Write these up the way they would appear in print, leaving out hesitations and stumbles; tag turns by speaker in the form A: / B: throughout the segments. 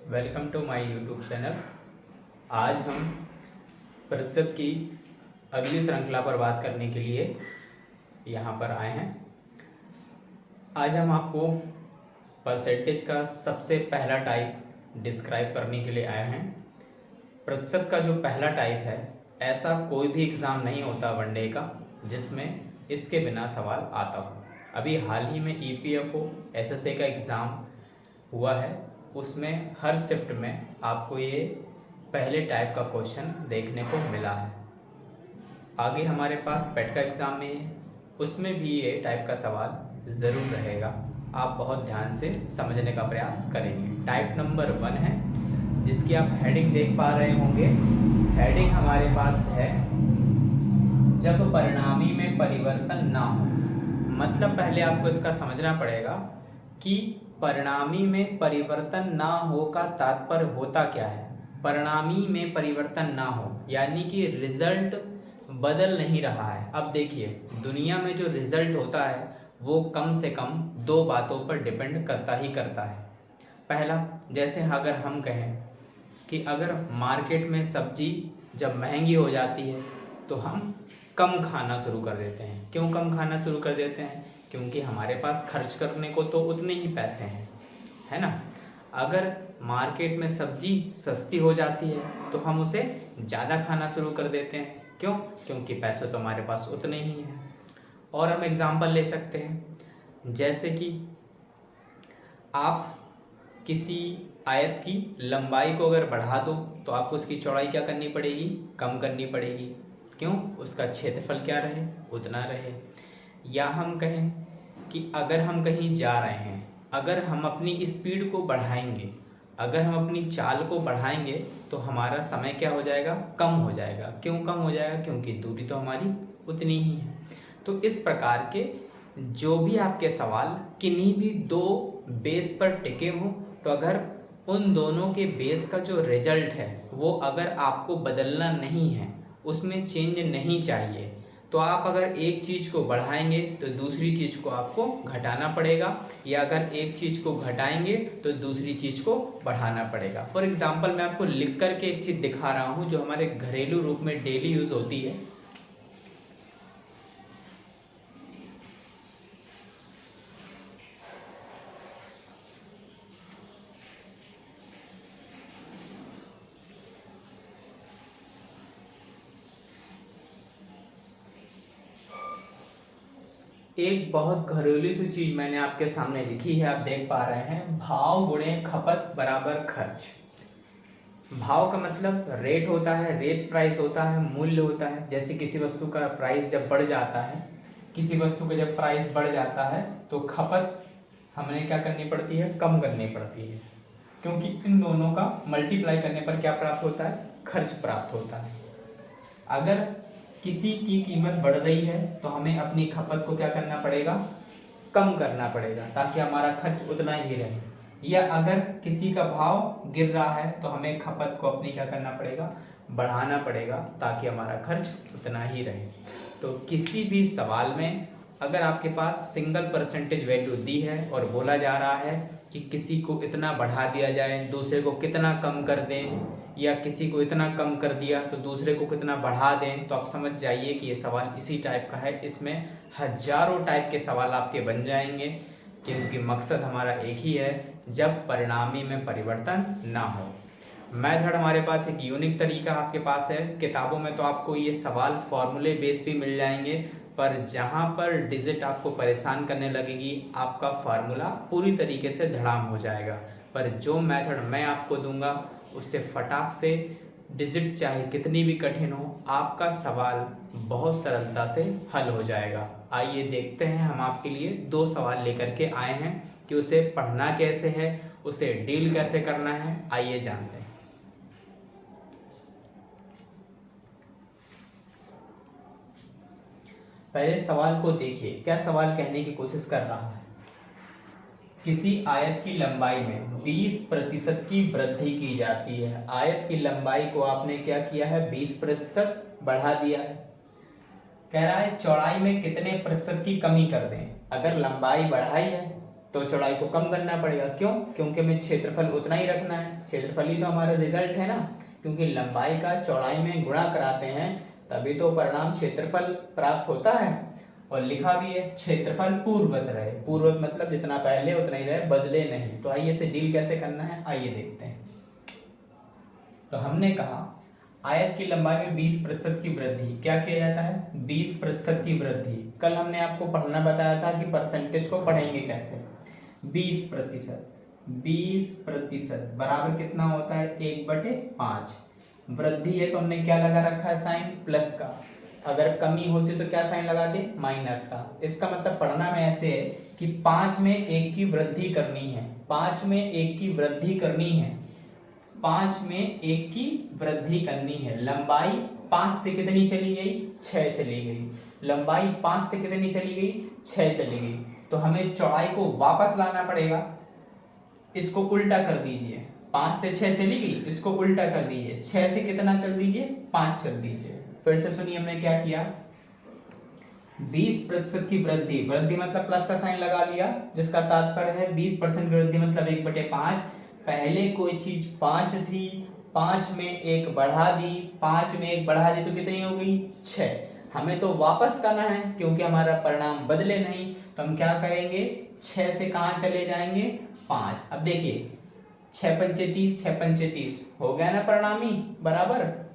A: Welcome to my YouTube channel. आज हम प्रतिशत की अगली श्रृंखला पर बात करने के लिए यहाँ पर आए हैं। आज हम आपको परसेंटेज का सबसे पहला टाइप डिस्क्राइब करने के लिए आए हैं। प्रतिशत का जो पहला टाइप है, ऐसा कोई भी एग्ज़ाम नहीं होता वनडे का जिसमें इसके बिना सवाल आता हो। अभी हाल ही में EPFO SSA का एग्ज़ाम हुआ है, उसमें हर शिफ्ट में आपको ये पहले टाइप का क्वेश्चन देखने को मिला है। आगे हमारे पास पेट का एग्ज़ाम में है, उसमें भी ये टाइप का सवाल ज़रूर रहेगा। आप बहुत ध्यान से समझने का प्रयास करेंगे। टाइप नंबर 1 है, जिसकी आप हेडिंग देख पा रहे होंगे। हेडिंग हमारे पास है जब परिणामी में परिवर्तन ना हो। मतलब पहले आपको इसका समझना पड़ेगा कि परिणामी में परिवर्तन ना हो का तात्पर्य होता क्या है। परिणामी में परिवर्तन ना हो यानी कि रिजल्ट बदल नहीं रहा है। अब देखिए, दुनिया में जो रिजल्ट होता है वो कम से कम दो बातों पर डिपेंड करता ही करता है। पहला, जैसे अगर हम कहें कि अगर मार्केट में सब्जी जब महंगी हो जाती है तो हम कम खाना शुरू कर देते हैं। क्यों कम खाना शुरू कर देते हैं? क्योंकि हमारे पास खर्च करने को तो उतने ही पैसे हैं, है ना। अगर मार्केट में सब्जी सस्ती हो जाती है तो हम उसे ज़्यादा खाना शुरू कर देते हैं। क्यों? क्योंकि पैसे तो हमारे पास उतने ही हैं। और हम एग्जांपल ले सकते हैं, जैसे कि आप किसी आयत की लंबाई को अगर बढ़ा दो तो आपको उसकी चौड़ाई क्या करनी पड़ेगी? कम करनी पड़ेगी। क्यों? उसका क्षेत्रफल क्या रहे? उतना रहे। या हम कहें कि अगर हम कहीं जा रहे हैं, अगर हम अपनी स्पीड को बढ़ाएंगे, अगर हम अपनी चाल को बढ़ाएंगे तो हमारा समय क्या हो जाएगा? कम हो जाएगा। क्यों कम हो जाएगा? क्योंकि दूरी तो हमारी उतनी ही है। तो इस प्रकार के जो भी आपके सवाल किन्हीं भी दो बेस पर टिके हों, तो अगर उन दोनों के बेस का जो रिजल्ट है वो अगर आपको बदलना नहीं है, उसमें चेंज नहीं चाहिए, तो आप अगर एक चीज़ को बढ़ाएंगे तो दूसरी चीज़ को आपको घटाना पड़ेगा, या अगर एक चीज़ को घटाएंगे तो दूसरी चीज़ को बढ़ाना पड़ेगा। फॉर एग्जांपल मैं आपको लिख करके एक चीज़ दिखा रहा हूँ जो हमारे घरेलू रूप में डेली यूज़ होती है। एक बहुत घरेलू सी चीज मैंने आपके सामने लिखी है, आप देख पा रहे हैं। भाव गुणे खपत बराबर खर्च। भाव का मतलब रेट होता है, रेट प्राइस होता है, मूल्य होता है। जैसे किसी वस्तु का प्राइस जब बढ़ जाता है, किसी वस्तु का जब प्राइस बढ़ जाता है तो खपत हमें क्या करनी पड़ती है? कम करनी पड़ती है। क्योंकि इन दोनों का मल्टीप्लाई करने पर क्या प्राप्त होता है? खर्च प्राप्त होता है। अगर किसी की कीमत बढ़ रही है तो हमें अपनी खपत को क्या करना पड़ेगा? कम करना पड़ेगा, ताकि हमारा खर्च उतना ही रहे। या अगर किसी का भाव गिर रहा है तो हमें खपत को अपनी क्या करना पड़ेगा? बढ़ाना पड़ेगा, ताकि हमारा खर्च उतना ही रहे। तो किसी भी सवाल में अगर आपके पास सिंगल परसेंटेज वैल्यू दी है और बोला जा रहा है कि किसी को इतना बढ़ा दिया जाए, दूसरे को कितना कम कर दें, या किसी को इतना कम कर दिया तो दूसरे को कितना बढ़ा दें, तो आप समझ जाइए कि ये सवाल इसी टाइप का है। इसमें हजारों टाइप के सवाल आपके बन जाएंगे, क्योंकि मकसद हमारा एक ही है, जब परिणामी में परिवर्तन ना हो। मेथड हमारे पास एक यूनिक तरीका आपके पास है। किताबों में तो आपको ये सवाल फॉर्मूले बेस भी मिल जाएंगे, पर जहाँ पर डिजिट आपको परेशान करने लगेगी, आपका फार्मूला पूरी तरीके से धड़ाम हो जाएगा। पर जो मेथड मैं आपको दूंगा उससे फटाक से डिजिट चाहे कितनी भी कठिन हो, आपका सवाल बहुत सरलता से हल हो जाएगा। आइए देखते हैं, हम आपके लिए दो सवाल लेकर के आए हैं कि उसे पढ़ना कैसे है, उसे डील कैसे करना है। आइए जानते हैं। पहले सवाल को देखिए, क्या सवाल कहने की कोशिश कर रहा है। किसी आयत की लंबाई में 20% की वृद्धि की जाती है। आयत की लंबाई को आपने क्या किया है? 20% बढ़ा दिया है। कह रहा है चौड़ाई में कितने प्रतिशत की कमी कर दें। अगर लंबाई बढ़ाई है तो चौड़ाई को कम करना पड़ेगा। क्यों? क्योंकि हमें क्षेत्रफल उतना ही रखना है, क्षेत्रफल ही तो हमारा रिजल्ट है ना, क्योंकि लंबाई का चौड़ाई में गुणा कराते हैं तभी तो परिणाम क्षेत्रफल प्राप्त होता है। और लिखा भी है क्षेत्रफल पूर्ववत रहे, पूर्ववत मतलब जितना पहले उतना ही रहे, बदले नहीं। तो आइए इसे डील कैसे करना है, आइए देखते हैं। तो हमने कहा आयत की लंबाई में 20% की वृद्धि, क्या किया जाता है, 20% की वृद्धि। कल हमने आपको पढ़ना बताया था कि परसेंटेज को पढ़ेंगे कैसे। 20%, 20% बराबर कितना होता है, 1/5। वृद्धि है तो हमने क्या लगा रखा है, साइन प्लस का। अगर कमी होती तो क्या साइन लगाते, माइनस का। इसका मतलब पढ़ना में ऐसे है कि 5 में 1 की वृद्धि करनी है, 5 में 1 की वृद्धि करनी है, 5 में 1 की वृद्धि करनी है। लंबाई 5 से कितनी चली गई, 6 चली गई। लंबाई 5 से कितनी चली गई, 6 चली गई। तो हमें चौड़ाई को वापस लाना पड़ेगा। इसको उल्टा कर दीजिए, 5 से 6 चली गई, इसको उल्टा कर दीजिए, 6 से कितना चल दीजिए, 5 चल दीजिए। फिर से सुनिए हमने क्या किया, 20% की वृद्धि, वृद्धि मतलब प्लस का साइन लगा लिया, जिसका तात्पर्य है 20% वृद्धि मतलब 1/5। पहले कोई चीज 5 थी, 5 में 1 बढ़ा दी, 5 में 1 बढ़ा दी तो कितनी हो गई, 6। हमें तो वापस करना है क्योंकि हमारा परिणाम बदले नहीं, तो हम क्या करेंगे, 6 से कहाँ चले जाएंगे, 5। अब देखिए 6 पंचे 30, 6 पंचे 30 हो गया ना परिणामी बराबर।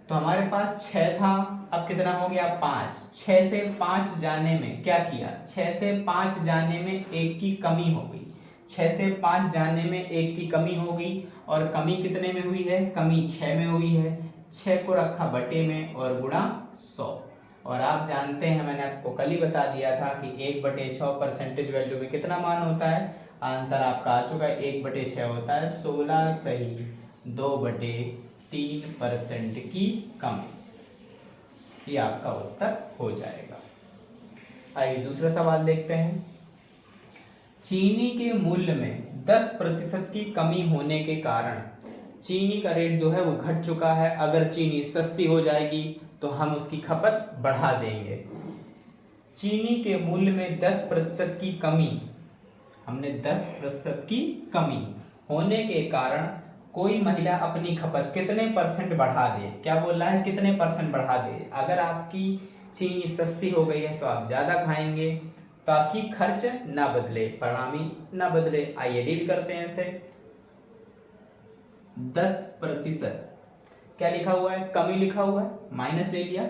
A: तो हमारे पास 6 था, अब कितना हो गया, 5। 6 से 5 जाने में क्या किया, 6 से 5 जाने में 1 की कमी हो गई, 6 से 5 जाने में 1 की कमी हो गई। और कमी कितने में हुई है, कमी 6 में हुई है। 6 को रखा बटे में और गुणा 100। और आप जानते हैं, मैंने आपको कल ही बता दिया था कि 1/6 परसेंटेज वैल्यू में कितना मान होता है। आंसर आपका आ चुका है, 1/6 होता है 16 सही 2/3% की कमी। ये आपका उत्तर हो जाएगा। आइए दूसरा सवाल देखते हैं। चीनी के मूल्य में 10% की कमी होने के कारण चीनी का रेट जो है वो घट चुका है। अगर चीनी सस्ती हो जाएगी तो हम उसकी खपत बढ़ा देंगे। चीनी के मूल्य में 10% की कमी, हमने 10% की कमी होने के कारण कोई महिला अपनी खपत कितने परसेंट बढ़ा दे, क्या बोल रहा है, कितने परसेंट बढ़ा दे। अगर आपकी चीनी सस्ती हो गई है तो आप ज़्यादा खाएंगे ताकि खर्च ना बदले, परिणामी ना बदले। आइए डील करते हैं इसे। 10%, क्या लिखा हुआ है, कमी लिखा हुआ है, माइनस ले लिया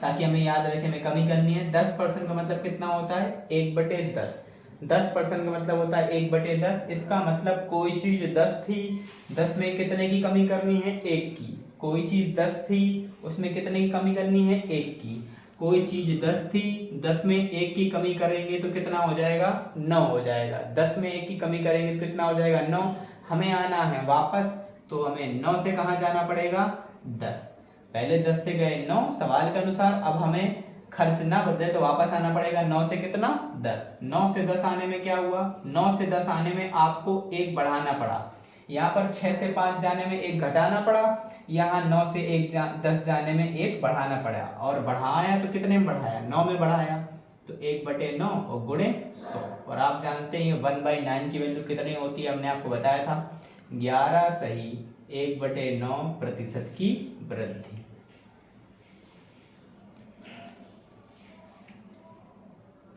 A: ताकि हमें याद रखे हमें कमी करनी है। 10% का मतलब कितना होता है, 1/10। 10% का मतलब होता है 1/10। इसका मतलब कोई चीज 10 थी, 10 में कितने की कमी करनी है, 1 की। कोई चीज 10 थी, उसमें कितने की कमी करनी है, 1 की। कोई चीज 10 थी, 10 में 1 की कमी करेंगे तो कितना हो जाएगा, 9 हो जाएगा। 10 में 1 की कमी करेंगे तो कितना हो जाएगा, 9। हमें आना है वापस, तो हमें 9 से कहाँ जाना पड़ेगा, 10। पहले 10 से गए 9 सवाल के अनुसार, अब हमें खर्च ना बदले तो वापस आना पड़ेगा 9 से कितना, 10। 9 से 10 आने में क्या हुआ, 9 से 10 आने में आपको 1 बढ़ाना पड़ा। यहाँ पर 6 से 5 जाने में 1 घटाना पड़ा, यहाँ 9 से 10 जाने में 1 बढ़ाना पड़ा। और बढ़ाया तो कितने में बढ़ाया, 9 में बढ़ाया, तो 1/9 और गुणे 100। और आप जानते हैं 1/9 की वैल्यू कितनी होती है, हमने आपको बताया था 11 सही 1/9% की वृद्धि।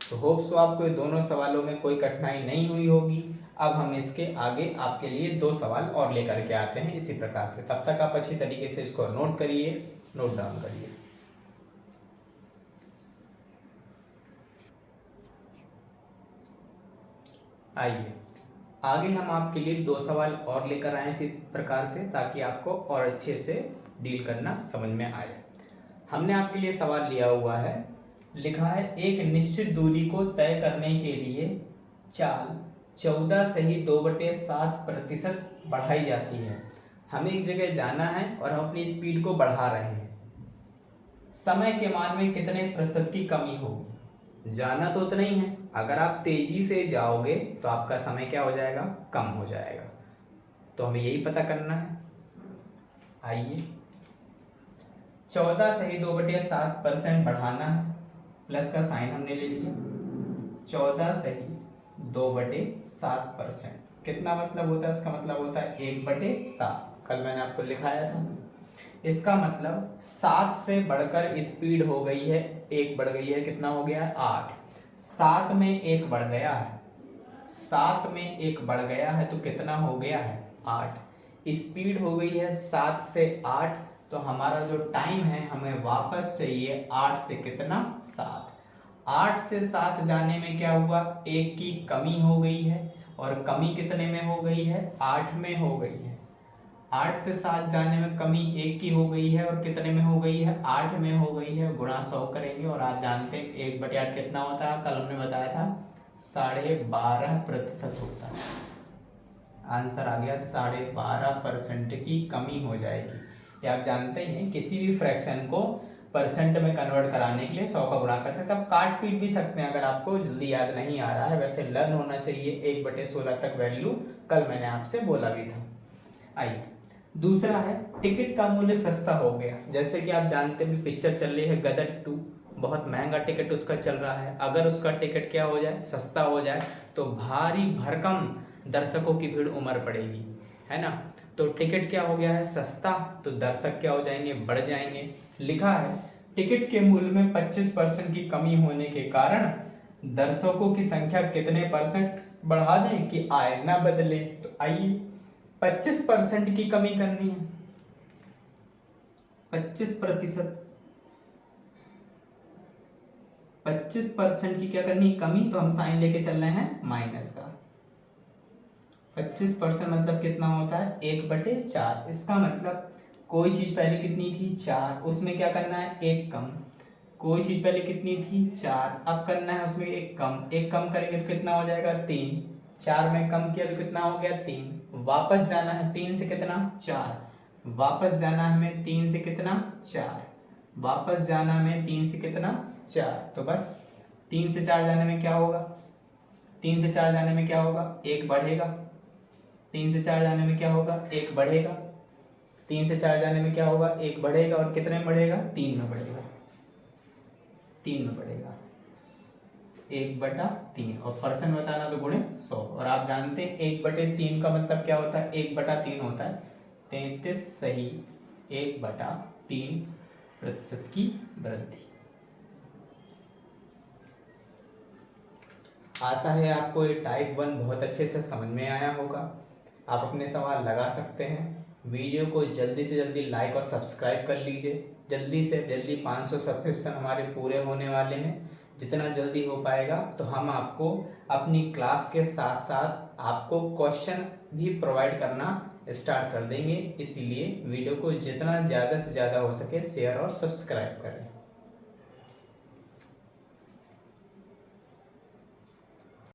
A: तो होप सो आपको दोनों सवालों में कोई कठिनाई नहीं हुई होगी। अब हम इसके आगे आपके लिए 2 सवाल और लेकर के आते हैं इसी प्रकार से। तब तक आप अच्छी तरीके से इसको नोट करिए, नोट डाउन करिए। आइए आगे हम आपके लिए 2 सवाल और लेकर आए इसी प्रकार से, ताकि आपको और अच्छे से डील करना समझ में आए। हमने आपके लिए सवाल लिया हुआ है, लिखा है एक निश्चित दूरी को तय करने के लिए चाल 14 सही 2/7% बढ़ाई जाती है। हमें एक जगह जाना है और हम अपनी स्पीड को बढ़ा रहे हैं। समय के मान में कितने प्रतिशत की कमी होगी। जाना तो उतना ही है, अगर आप तेजी से जाओगे तो आपका समय क्या हो जाएगा, कम हो जाएगा। तो हमें यही पता करना है। आइए 14 सही 2/7% बढ़ाना है, प्लस का साइन हमने ले लिया। 14 सही 2/7%। कितना मतलब होता है इसका? मतलब होता है 1/7। कल मैंने आपको लिखाया था। इसका मतलब 7 से बढ़कर स्पीड हो गई है, 1 बढ़ गई है, कितना हो गया? 8। 7 में 1 बढ़ गया है, 7 में 1 बढ़ गया है तो कितना हो गया है? 8। स्पीड हो गई है 7 से 8, तो हमारा जो टाइम है हमें वापस चाहिए 8 से कितना? 7। 8 से 7 जाने में क्या हुआ? 1 की कमी हो गई है, और कमी कितने में हो गई है? 8 में हो गई है। 8 से 7 जाने में कमी 1 की हो गई है, और कितने में हो गई है? 8 में हो गई है। गुणा 100 करेंगे, और आप जानते हैं 1/8 कितना होता है? कल हमने बताया था 12.5% होता है। आंसर आ गया 12.5% की कमी हो जाएगी। ये आप जानते ही हैं, किसी भी फ्रैक्शन को परसेंट में कन्वर्ट कराने के लिए 100 का गुणा कर सकते हैं। आप काट पीट भी सकते हैं अगर आपको जल्दी याद नहीं आ रहा है। वैसे लर्न होना चाहिए 1/16 तक वैल्यू, कल मैंने आपसे बोला भी था। आइए, दूसरा है टिकट का मूल्य सस्ता हो गया। जैसे कि आप जानते हैं पिक्चर चल रही है गदर 2, बहुत महंगा टिकट उसका चल रहा है। अगर उसका टिकट क्या हो जाए? सस्ता हो जाए, तो भारी भरकम दर्शकों की भीड़ उमड़ पड़ेगी, है ना। तो टिकट क्या हो गया है? सस्ता, तो दर्शक क्या हो जाएंगे? बढ़ जाएंगे। लिखा है टिकट के मूल्य में 25% की कमी होने के कारण दर्शकों की संख्या कितने परसेंट बढ़ा दें कि आय ना बदले? तो आइए 25% की कमी करनी है, 25%, 25% की क्या करनी है? कमी। तो हम साइन लेके चल रहे हैं माइनस का। 25% मतलब कितना होता है? 1/4। इसका मतलब कोई चीज पहले कितनी थी? 4, उसमें क्या करना है? 1 कम। कोई चीज पहले कितनी थी? 4, अब करना है उसमें 1 कम। 1 कम करेंगे तो कितना हो जाएगा? 3। 4 में कम किया तो कितना हो गया? 3। वापस जाना है 3 से कितना? 4। वापस जाना है हमें 3 से कितना? 4। वापस जाना हमें 3 से कितना? 4। तो बस 3 से 4 जाने में क्या होगा? 3 से 4 जाने में क्या होगा? 1 बढ़ेगा। 3 से 4 जाने में क्या होगा? 1 बढ़ेगा। 3 से 4 जाने में क्या होगा? 1 बढ़ेगा, और कितने में बढ़ेगा? 3 में बढ़ेगा। 3 में बढ़ेगा, 1/3। और परसेंट बताना तो गुणे 100। और आप जानते हैं 1/3 का मतलब क्या होता है? 1/3 होता है 33 सही 1/3% की वृद्धि। आशा है आपको ये टाइप 1 बहुत अच्छे से समझ में आया होगा। आप अपने सवाल लगा सकते हैं। वीडियो को जल्दी से जल्दी लाइक और सब्सक्राइब कर लीजिए। जल्दी से जल्दी 500 सब्सक्रिप्शन हमारे पूरे होने वाले हैं। जितना जल्दी हो पाएगा तो हम आपको अपनी क्लास के साथ साथ आपको क्वेश्चन भी प्रोवाइड करना स्टार्ट कर देंगे। इसीलिए वीडियो को जितना ज़्यादा से ज़्यादा हो सके शेयर और सब्सक्राइब करें।